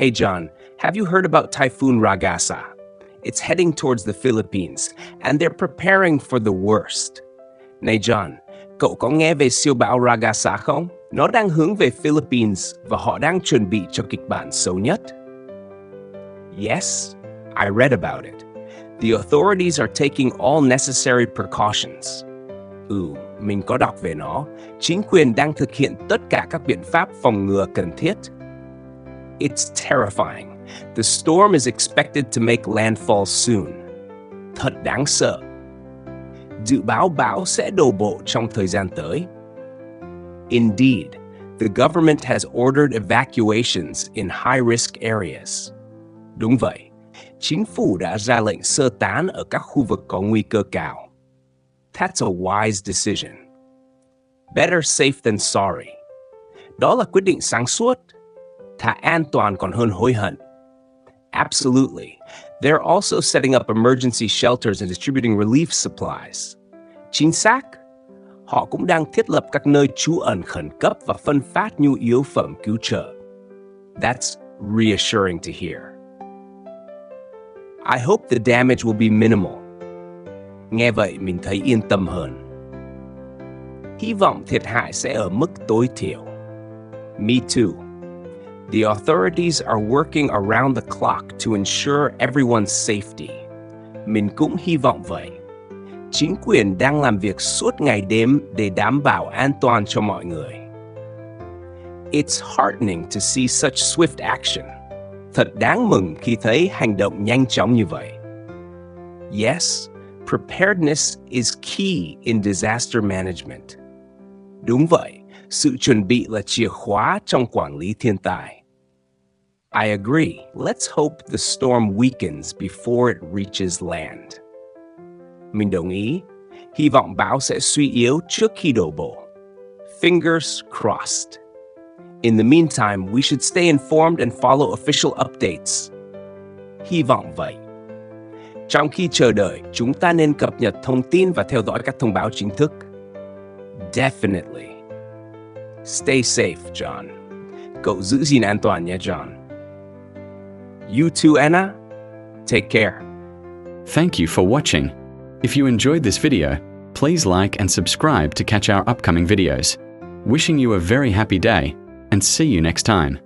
Hey John, have you heard about Typhoon Ragasa? It's heading towards the Philippines, and they're preparing for the worst. Này John, cậu có nghe về siêu bão Ragasa không? Nó đang hướng về Philippines và họ đang chuẩn bị cho kịch bản xấu nhất. Yes, I read about it. The authorities are taking all necessary precautions. Mình có đọc về nó. Chính quyền đang thực hiện tất cả các biện pháp phòng ngừa cần thiết. It's terrifying. The storm is expected to make landfall soon. Thật đáng sợ. Dự báo bão sẽ đổ bộ trong thời gian tới. Indeed, the government has ordered evacuations in high-risk areas. Đúng vậy, chính phủ đã ra lệnh sơ tán ở các khu vực có nguy cơ cao. That's a wise decision. Better safe than sorry. Đó là quyết định sáng suốt. Thà an toàn còn hơn hối hận. Absolutely. They're also setting up emergency shelters and distributing relief supplies. Chính xác. Họ cũng đang thiết lập các nơi trú ẩn khẩn cấp và phân phát nhu yếu phẩm cứu trợ. That's reassuring to hear. I hope the damage will be minimal. Nghe vậy mình thấy yên tâm hơn. Hy vọng thiệt hại sẽ ở mức tối thiểu. Me too. The authorities are working around the clock to ensure everyone's safety. Mình cũng hy vọng vậy. Chính quyền đang làm việc suốt ngày đêm để đảm bảo an toàn cho mọi người. It's heartening to see such swift action. Thật đáng mừng khi thấy hành động nhanh chóng như vậy. Yes, preparedness is key in disaster management. Đúng vậy, sự chuẩn bị là chìa khóa trong quản lý thiên tai. I agree. Let's hope the storm weakens before it reaches land. Mình đồng ý. Hy vọng bão sẽ suy yếu trước khi đổ bộ. Fingers crossed. In the meantime, we should stay informed and follow official updates. Hy vọng vậy. Trong khi chờ đợi, chúng ta nên cập nhật thông tin và theo dõi các thông báo chính thức. Definitely. Stay safe, John. Cậu giữ gìn an toàn nhé, John. You too, Anna. Take care. Thank you for watching. If you enjoyed this video, please like and subscribe to catch our upcoming videos. Wishing you a very happy day, and see you next time.